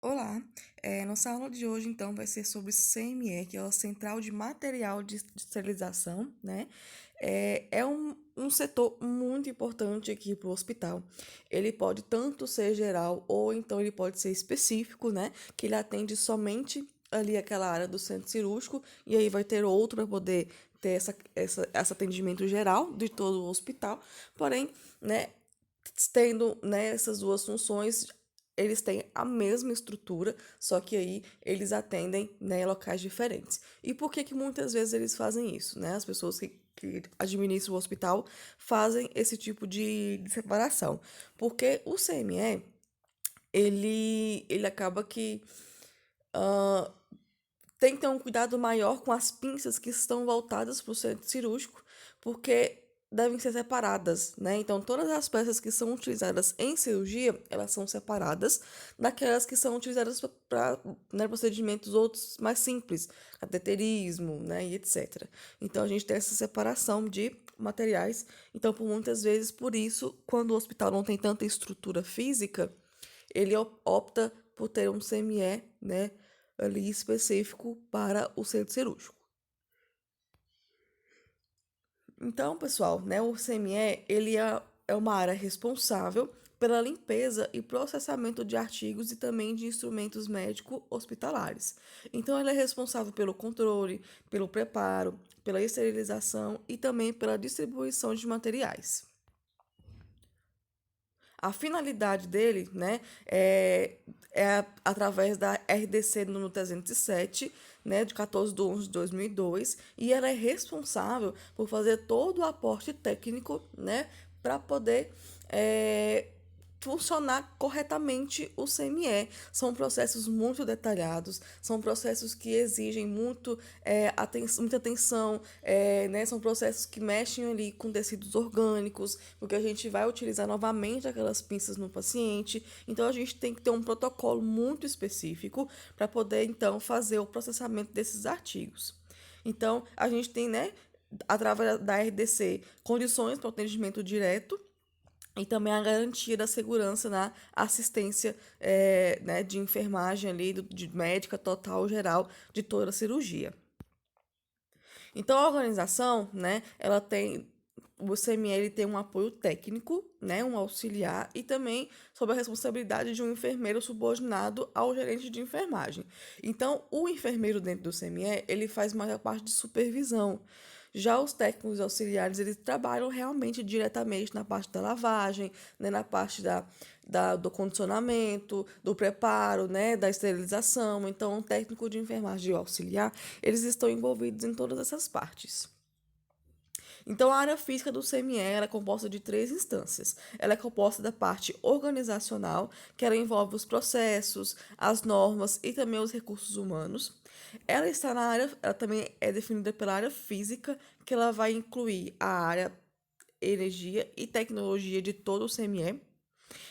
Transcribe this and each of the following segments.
Olá, nossa aula de hoje então vai ser sobre CME, que é a Central de Material de Esterilização, né? É um setor muito importante aqui para o hospital. Ele pode tanto ser geral ou então ele pode ser específico, né? Que ele atende somente ali aquela área do centro cirúrgico e aí vai ter outro para poder ter esse atendimento geral de todo o hospital. Porém, né, tendo, né, essas duas funções, eles têm a mesma estrutura, só que aí eles atendem, né, locais diferentes. E por que que muitas vezes eles fazem isso, né? As pessoas que administram o hospital fazem esse tipo de separação. Porque o CME, ele acaba que ah, tem que ter um cuidado maior com as pinças que estão voltadas para o centro cirúrgico, porque devem ser separadas, né? Então, todas as peças que são utilizadas em cirurgia, elas são separadas daquelas que são utilizadas para, né, procedimentos outros mais simples, cateterismo, né, e etc. Então, a gente tem essa separação de materiais. Então, por muitas vezes, por isso, quando o hospital não tem tanta estrutura física, ele opta por ter um CME, né, ali específico para o centro cirúrgico. Então, pessoal, né, o CME, ele é uma área responsável pela limpeza e processamento de artigos e também de instrumentos médico-hospitalares. Então, ele é responsável pelo controle, pelo preparo, pela esterilização e também pela distribuição de materiais. A finalidade dele, né, através da RDC número 307, né, de 14 de 11 de 2002, e ela é responsável por fazer todo o aporte técnico, né, para poder é, funcionar corretamente o CME. São processos muito detalhados, são processos que exigem muita atenção, né? São processos que mexem ali com tecidos orgânicos, porque a gente vai utilizar novamente aquelas pinças no paciente. Então a gente tem que ter um protocolo muito específico para poder então fazer o processamento desses artigos. Então a gente tem, né, através da RDC, condições para o atendimento direto e também a garantia da segurança na assistência, né, de enfermagem ali, de médica total geral de toda a cirurgia. Então a organização, né, ela tem o CML tem um apoio técnico, né, um auxiliar e também sob a responsabilidade de um enfermeiro subordinado ao gerente de enfermagem. Então, o enfermeiro dentro do CME, ele faz maior parte de supervisão. Já os técnicos auxiliares, eles trabalham realmente diretamente na parte da lavagem, né, na parte do condicionamento, do preparo, né, da esterilização. Então, o técnico de enfermagem e o auxiliar, eles estão envolvidos em todas essas partes. Então, a área física do CME é composta de três instâncias. Ela é composta da parte organizacional, que ela envolve os processos, as normas e também os recursos humanos. Ela também é definida pela área física, que ela vai incluir a área energia e tecnologia de todo o CME.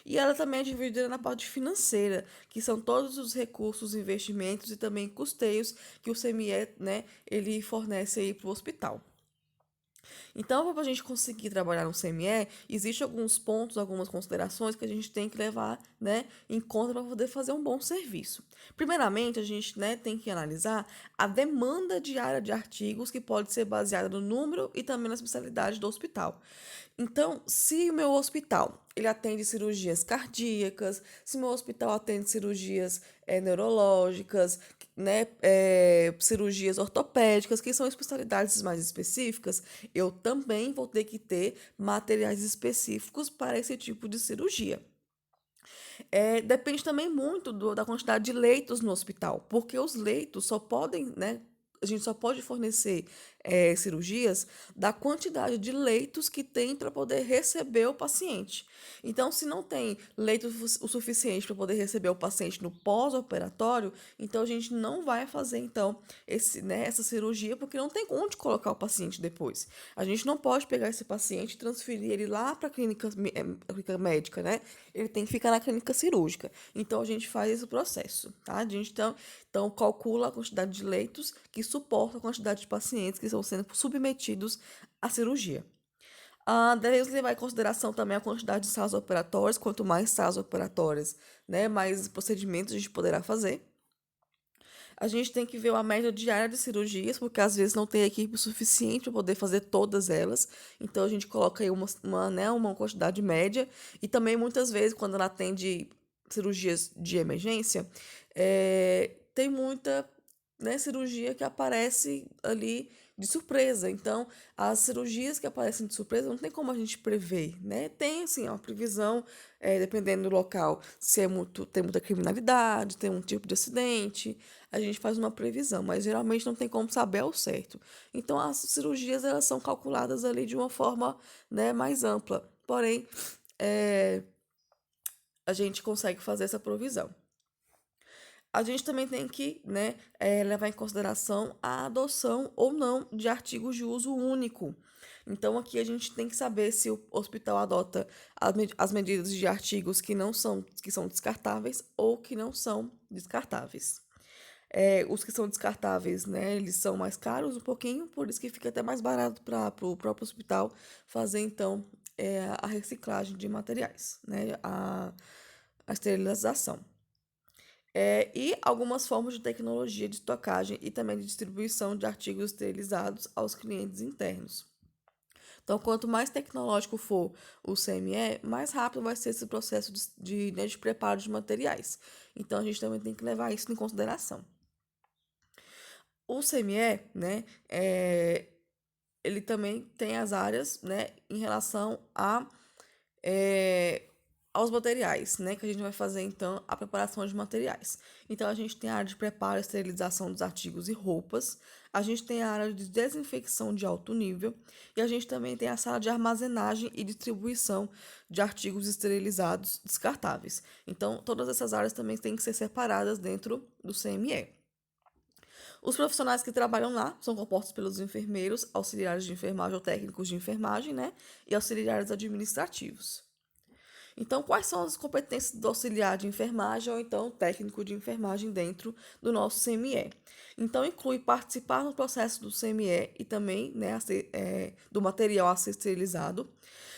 E ela também é dividida na parte financeira, que são todos os recursos, investimentos e também custeios que o CME, né, ele fornece aí para o hospital. Então, para a gente conseguir trabalhar no CME, existem alguns pontos, algumas considerações que a gente tem que levar, né, em conta para poder fazer um bom serviço. Primeiramente, a gente, né, tem que analisar a demanda diária de artigos, que pode ser baseada no número e também na especialidade do hospital. Então, se o meu hospital ele atende cirurgias cardíacas, se o meu hospital atende cirurgias neurológicas, né, cirurgias ortopédicas, que são especialidades mais específicas, eu também vou ter que ter materiais específicos para esse tipo de cirurgia. Depende também muito da quantidade de leitos no hospital, porque os leitos só podem, né? A gente só pode fornecer cirurgias da quantidade de leitos que tem para poder receber o paciente. Então, se não tem leito o suficiente para poder receber o paciente no pós-operatório, então a gente não vai fazer então essa cirurgia porque não tem onde colocar o paciente depois. A gente não pode pegar esse paciente e transferir ele lá para a clínica médica, né? Ele tem que ficar na clínica cirúrgica. Então a gente faz esse processo, tá? A gente então calcula a quantidade de leitos que suporta a quantidade de pacientes que estão sendo submetidos à cirurgia. Devemos levar em consideração também a quantidade de salas operatórias. Quanto mais salas operatórias, né, mais procedimentos a gente poderá fazer. A gente tem que ver uma média diária de cirurgias, porque às vezes não tem equipe suficiente para poder fazer todas elas. Então a gente coloca aí né, uma quantidade média. E também muitas vezes, quando ela atende cirurgias de emergência, tem muita, né, cirurgia que aparece ali de surpresa. Então, as cirurgias que aparecem de surpresa não tem como a gente prever, né? Tem, assim, uma previsão, dependendo do local, se tem muita criminalidade, tem um tipo de acidente, a gente faz uma previsão, mas geralmente não tem como saber ao certo. Então, as cirurgias, elas são calculadas ali de uma forma, né, mais ampla. Porém, é, a gente consegue fazer essa provisão. A gente também tem que, né, levar em consideração a adoção ou não de artigos de uso único. Então, aqui a gente tem que saber se o hospital adota as medidas de artigos que são descartáveis ou que não são descartáveis. Os que são descartáveis, né, eles são mais caros um pouquinho, por isso que fica até mais barato para o próprio hospital fazer, então, a reciclagem de materiais, né, a esterilização. E algumas formas de tecnologia de estocagem e também de distribuição de artigos esterilizados aos clientes internos. Então, quanto mais tecnológico for o CME, mais rápido vai ser esse processo né, de preparo de materiais. Então, a gente também tem que levar isso em consideração. O CME, né, ele também tem as áreas, né, em relação é, aos materiais, né, que a gente vai fazer então a preparação de materiais. Então a gente tem a área de preparo e esterilização dos artigos e roupas, a gente tem a área de desinfecção de alto nível e a gente também tem a sala de armazenagem e distribuição de artigos esterilizados descartáveis. Então todas essas áreas também têm que ser separadas dentro do CME. Os profissionais que trabalham lá são compostos pelos enfermeiros, auxiliares de enfermagem ou técnicos de enfermagem, né? E auxiliares administrativos. Então, quais são as competências do auxiliar de enfermagem ou então técnico de enfermagem dentro do nosso CME? Então, inclui participar no processo do CME e também, né, do material a ser esterilizado,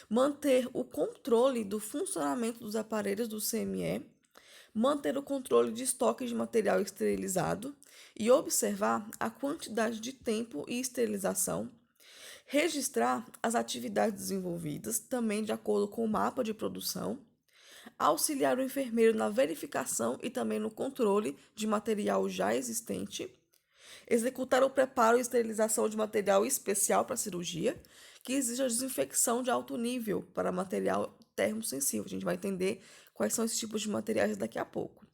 manter o controle do funcionamento dos aparelhos do CME, manter o controle de estoque de material esterilizado e observar a quantidade de tempo e esterilização, registrar as atividades desenvolvidas, também de acordo com o mapa de produção, auxiliar o enfermeiro na verificação e também no controle de material já existente, executar o preparo e esterilização de material especial para cirurgia, que exige a desinfecção de alto nível para material termosensível. A gente vai entender quais são esses tipos de materiais daqui a pouco.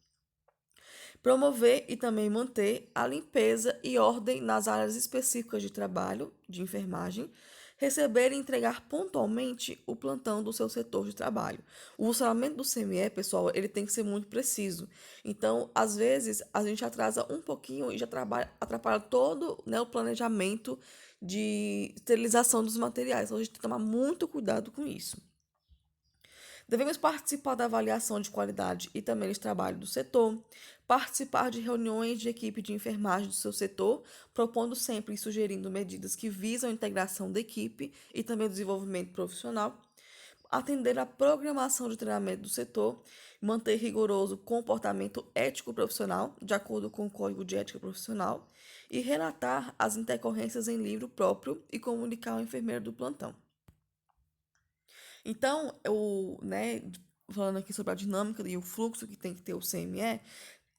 Promover e também manter a limpeza e ordem nas áreas específicas de trabalho de enfermagem, receber e entregar pontualmente o plantão do seu setor de trabalho. O funcionamento do CME, pessoal, ele tem que ser muito preciso. Então, às vezes, a gente atrasa um pouquinho e já atrapalha todo, né, o planejamento de esterilização dos materiais. Então, a gente tem que tomar muito cuidado com isso. Devemos participar da avaliação de qualidade e também de trabalho do setor, participar de reuniões de equipe de enfermagem do seu setor, propondo sempre e sugerindo medidas que visam a integração da equipe e também o desenvolvimento profissional, atender à programação de treinamento do setor, manter rigoroso comportamento ético profissional, de acordo com o Código de Ética Profissional, e relatar as intercorrências em livro próprio e comunicar ao enfermeiro do plantão. Então, né, falando aqui sobre a dinâmica e o fluxo que tem que ter o CME,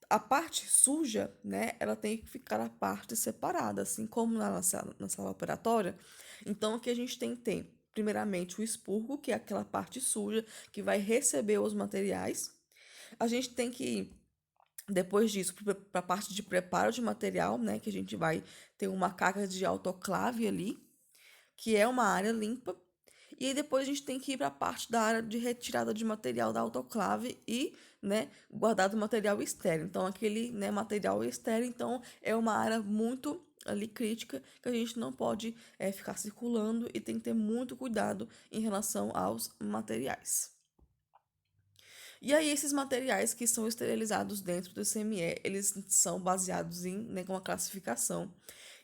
a parte suja, né, ela tem que ficar a parte separada, assim como na sala operatória. Então, aqui a gente tem que ter, primeiramente, o expurgo, que é aquela parte suja que vai receber os materiais. A gente tem que ir, depois disso, para a parte de preparo de material, né, que a gente vai ter uma carga de autoclave ali, que é uma área limpa. E aí depois a gente tem que ir para a parte da área de retirada de material da autoclave e, né, guardar o material estéreo. Então, aquele, né, material estéreo, então, é uma área muito ali crítica que a gente não pode ficar circulando e tem que ter muito cuidado em relação aos materiais. E aí, esses materiais que são esterilizados dentro do CME, eles são baseados em, né, uma classificação.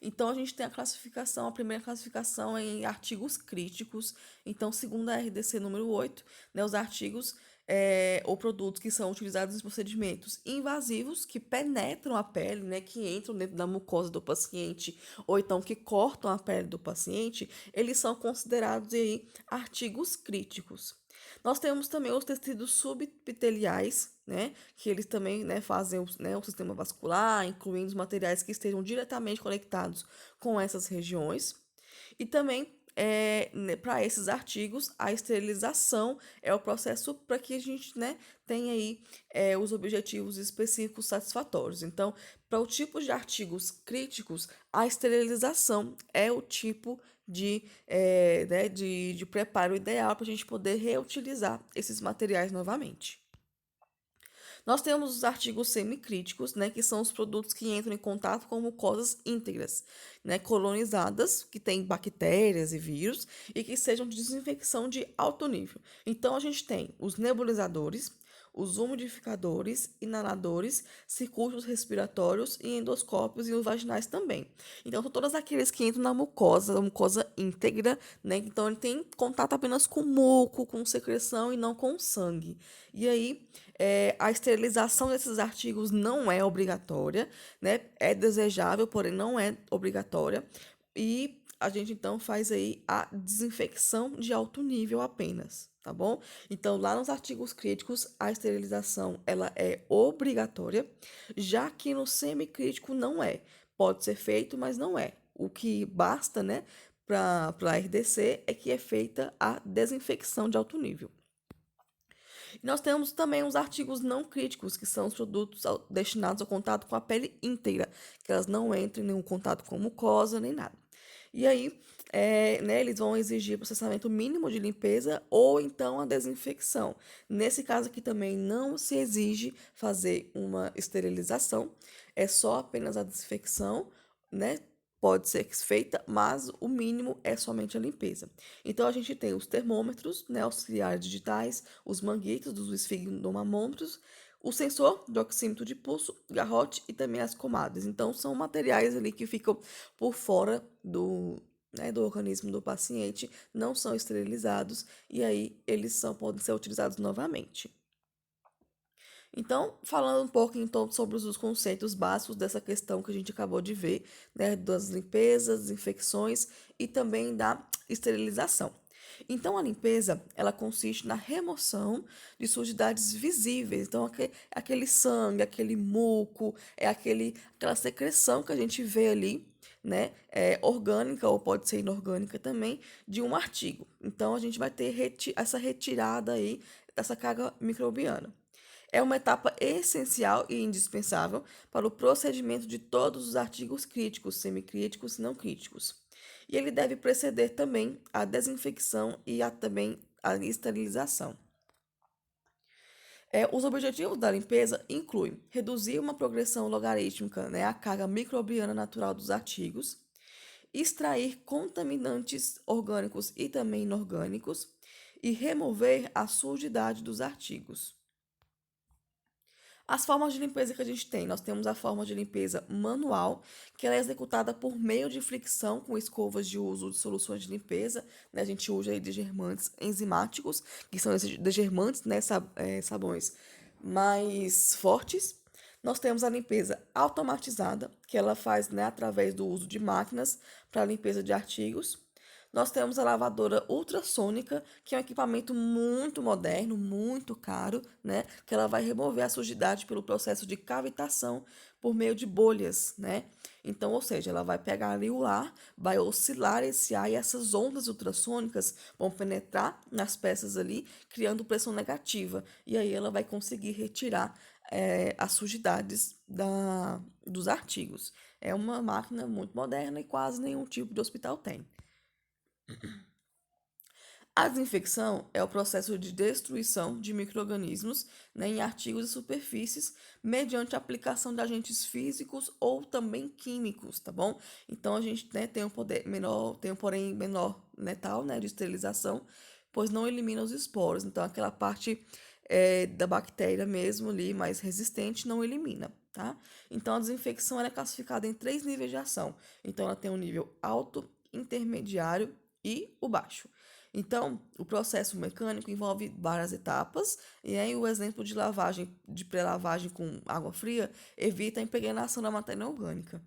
Então, a gente tem a classificação, a primeira classificação é em artigos críticos. Então, segundo a RDC número 8, né, os artigos ou produtos que são utilizados em procedimentos invasivos, que penetram a pele, né, que entram dentro da mucosa do paciente, ou então que cortam a pele do paciente, eles são considerados aí artigos críticos. Nós temos também os tecidos subepiteliais, né, que eles também, né, fazem o sistema vascular, incluindo os materiais que estejam diretamente conectados com essas regiões. E também, para esses artigos, a esterilização é o processo para que a gente, né, tenha aí os objetivos específicos satisfatórios. Então, para o tipo de artigos críticos, a esterilização é o tipo de preparo ideal para a gente poder reutilizar esses materiais novamente. Nós temos os artigos semicríticos, né, que são os produtos que entram em contato com mucosas íntegras, né, colonizadas, que têm bactérias e vírus, e que sejam de desinfecção de alto nível. Então, a gente tem os nebulizadores, os umidificadores, inaladores, circuitos respiratórios e endoscópios e os vaginais também. Então, são todos aqueles que entram na mucosa, a mucosa íntegra, né? Então, ele tem contato apenas com muco, com secreção e não com sangue. E aí, a esterilização desses artigos não é obrigatória, né? É desejável, porém não é obrigatória. E a gente então faz aí a desinfecção de alto nível apenas, tá bom? Então, lá nos artigos críticos, a esterilização ela é obrigatória, já que no semicrítico não é. Pode ser feito, mas não é. O que basta, né, para a RDC é que é feita a desinfecção de alto nível. E nós temos também os artigos não críticos, que são os produtos destinados ao contato com a pele íntegra, que elas não entram em nenhum contato com mucosa nem nada. E aí, né, eles vão exigir processamento mínimo de limpeza ou então a desinfecção. Nesse caso aqui também não se exige fazer uma esterilização, é só apenas a desinfecção, né? Pode ser feita, mas o mínimo é somente a limpeza. Então, a gente tem os termômetros, né, auxiliares digitais, os manguitos dos esfigmoamômetros, o sensor de oxímetro de pulso, garrote e também as comadres. Então, são materiais ali que ficam por fora do organismo do paciente, não são esterilizados e aí podem ser utilizados novamente. Então, falando um pouco então sobre os conceitos básicos dessa questão que a gente acabou de ver, né, das limpezas, infecções e também da esterilização. Então, a limpeza, ela consiste na remoção de sujidades visíveis. Então, aquele sangue, aquele muco, aquela secreção que a gente vê ali, né, orgânica ou pode ser inorgânica também, de um artigo. Então, a gente vai ter essa retirada aí dessa carga microbiana. É uma etapa essencial e indispensável para o procedimento de todos os artigos críticos, semicríticos e não críticos. E ele deve preceder também a desinfecção e também a esterilização. Os objetivos da limpeza incluem reduzir uma progressão logarítmica, né, a carga microbiana natural dos artigos, extrair contaminantes orgânicos e também inorgânicos e remover a sujidade dos artigos. As formas de limpeza que a gente tem, nós temos a forma de limpeza manual, que ela é executada por meio de fricção com escovas de uso de soluções de limpeza, né? A gente usa aí degermantes enzimáticos, que são esses degermantes, né, sabões mais fortes. Nós temos a limpeza automatizada, que ela faz, né, através do uso de máquinas para limpeza de artigos. Nós temos a lavadora ultrassônica, que é um equipamento muito moderno, muito caro, né? Que ela vai remover a sujidade pelo processo de cavitação por meio de bolhas, né? Então, ou seja, ela vai pegar ali o ar, vai oscilar esse ar e essas ondas ultrassônicas vão penetrar nas peças ali, criando pressão negativa. E aí ela vai conseguir retirar as sujidades dos artigos. É uma máquina muito moderna e quase nenhum tipo de hospital tem. A desinfecção é o processo de destruição de micro-organismos, né, em artigos e superfícies mediante a aplicação de agentes físicos ou também químicos, tá bom? Então a gente, né, tem um poder menor, tem um porém menor letal, né, de esterilização, pois não elimina os esporos. Então aquela parte da bactéria mesmo ali mais resistente não elimina. tá? Então, a desinfecção ela é classificada em 3 níveis de ação. Então, ela tem o nível alto, intermediário e o baixo. Então, o processo mecânico envolve várias etapas, e aí o exemplo de lavagem, de pré-lavagem com água fria, evita a impregnação da matéria orgânica.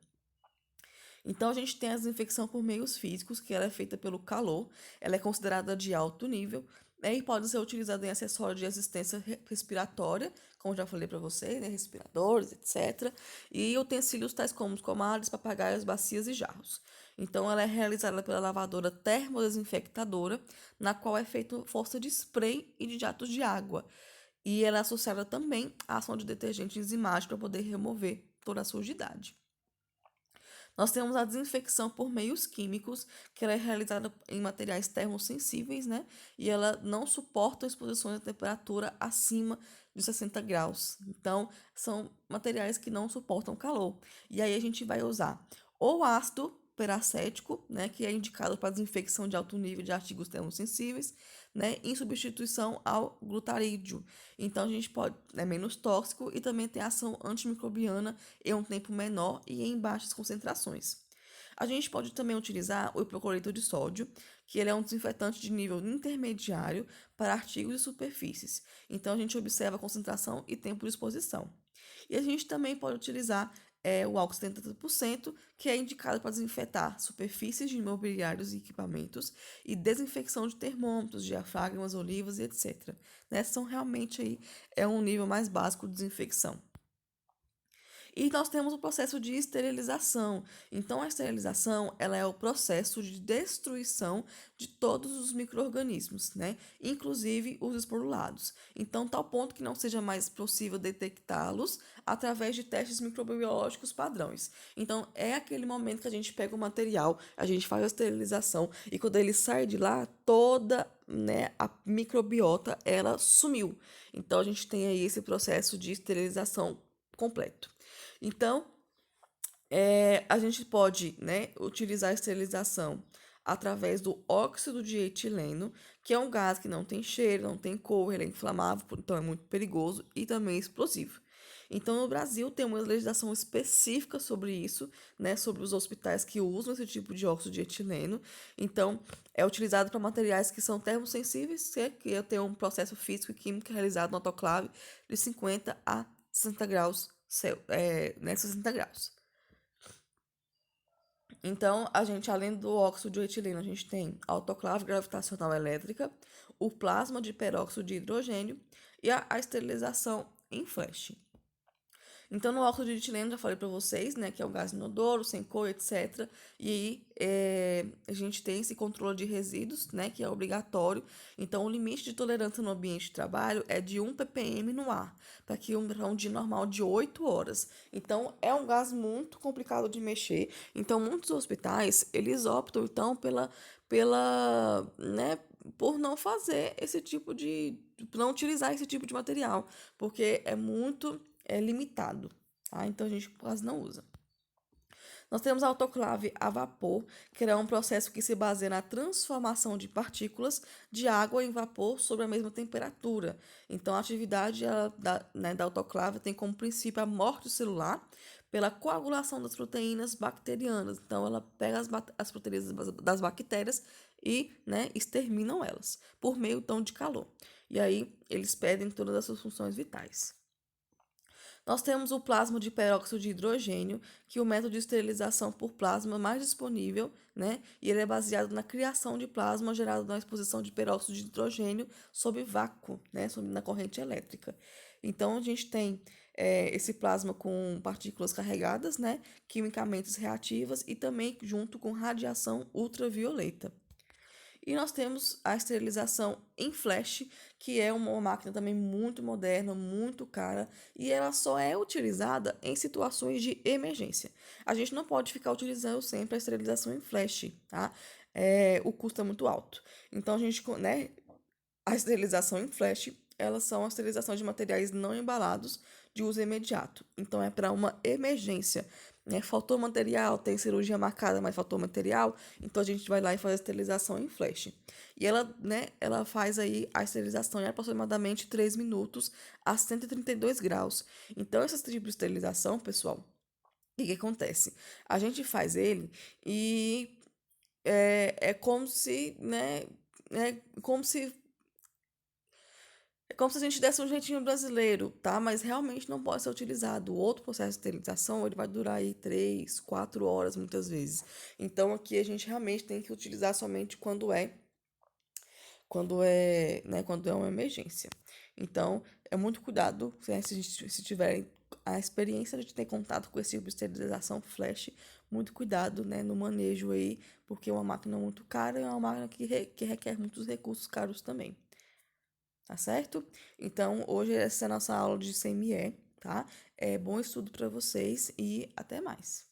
Então, a gente tem a desinfecção por meios físicos, que ela é feita pelo calor, ela é considerada de alto nível, né, e pode ser utilizada em acessórios de assistência respiratória, como já falei para vocês, né, respiradores, etc. E utensílios tais como comares, papagaios, bacias e jarros. Então, ela é realizada pela lavadora termodesinfectadora, na qual é feita força de spray e de jatos de água. E ela é associada também à ação de detergente enzimático para poder remover toda a sujidade. Nós temos a desinfecção por meios químicos, que ela é realizada em materiais termosensíveis, né? E ela não suporta exposições a temperatura acima de 60 graus. Então, são materiais que não suportam calor. E aí a gente vai usar ou ácido peracético, né, que é indicado para desinfecção de alto nível de artigos termosensíveis, né, em substituição ao glutarídeo. Então a gente pode, é menos tóxico e também tem ação antimicrobiana em um tempo menor e em baixas concentrações. A gente pode também utilizar o hipoclorito de sódio, que ele é um desinfetante de nível intermediário para artigos e superfícies. Então a gente observa a concentração e tempo de exposição. E a gente também pode utilizar o álcool 70%, que é indicado para desinfetar superfícies de imobiliários e equipamentos e desinfecção de termômetros, diafragmas, olivas e etc. Né? São realmente aí um nível mais básico de desinfecção. E nós temos o processo de esterilização. Então, a esterilização, ela é o processo de destruição de todos os micro-organismos, né? Inclusive os esporulados. Então, tal ponto que não seja mais possível detectá-los através de testes microbiológicos padrões. Então, é aquele momento que a gente pega o material, a gente faz a esterilização e quando ele sai de lá, toda, né, a microbiota, ela sumiu. Então, a gente tem aí esse processo de esterilização completo. Então, a gente pode, né, utilizar a esterilização através do óxido de etileno, que é um gás que não tem cheiro, não tem cor, ele é inflamável, então é muito perigoso e também explosivo. Então, no Brasil, tem uma legislação específica sobre isso, né, sobre os hospitais que usam esse tipo de óxido de etileno. Então, é utilizado para materiais que são termosensíveis, que tem um processo físico e químico realizado no autoclave de 50 a 60 graus, 60 graus. Então, a gente, além do óxido de etileno, a gente tem a autoclave gravitacional elétrica, o plasma de peróxido de hidrogênio e a esterilização em flash. Então, no óxido de etileno, já falei para vocês, né, que é um gás inodoro, sem cor, etc. E aí, a gente tem esse controle de resíduos, né, que é obrigatório. Então, o limite de tolerância no ambiente de trabalho é de 1 ppm no ar, para um dia normal de 8 horas. Então, é um gás muito complicado de mexer. Então, muitos hospitais, eles optam, então, né, por não fazer esse tipo de, não utilizar esse tipo de material, porque é muito limitado, tá? Então a gente quase não usa. Nós temos a autoclave a vapor, que é um processo que se baseia na transformação de partículas de água em vapor sob a mesma temperatura. Então, a atividade da autoclave tem como princípio a morte celular pela coagulação das proteínas bacterianas. Então, ela pega as proteínas das bactérias e, né, exterminam elas por meio então de calor. E aí, eles perdem todas as suas funções vitais. Nós temos o plasma de peróxido de hidrogênio, que é o método de esterilização por plasma mais disponível, né? E ele é baseado na criação de plasma gerado na exposição de peróxido de hidrogênio sob vácuo, né? Na corrente elétrica. Então, a gente tem esse plasma com partículas carregadas, né? Quimicamente reativas e também junto com radiação ultravioleta. E nós temos a esterilização em flash, que é uma máquina também muito moderna, muito cara, e ela só é utilizada em situações de emergência. A gente não pode ficar utilizando sempre a esterilização em flash, tá? O custo é muito alto. Então, né, a esterilização em flash, elas são a esterilização de materiais não embalados de uso imediato. Então, é para uma emergência, né? Faltou material, tem cirurgia marcada, mas faltou material, então a gente vai lá e faz a esterilização em flash. E ela, né, ela faz aí a esterilização em aproximadamente 3 minutos a 132 graus. Então, esse tipo de esterilização, pessoal, o que que acontece? A gente faz ele e é como se, né, é como se é como se a gente desse um jeitinho brasileiro, tá? Mas realmente não pode ser utilizado. O outro processo de esterilização, ele vai durar aí 3, 4 horas muitas vezes. Então aqui a gente realmente tem que utilizar somente quando é uma emergência. Então, é muito cuidado, né, se tiverem a experiência de ter contato com esse tipo de esterilização flash, muito cuidado, né, no manejo aí, porque é uma máquina muito cara e é uma máquina que requer muitos recursos caros também. Tá certo? Então, hoje essa é a nossa aula de CME, tá? É bom estudo para vocês e até mais.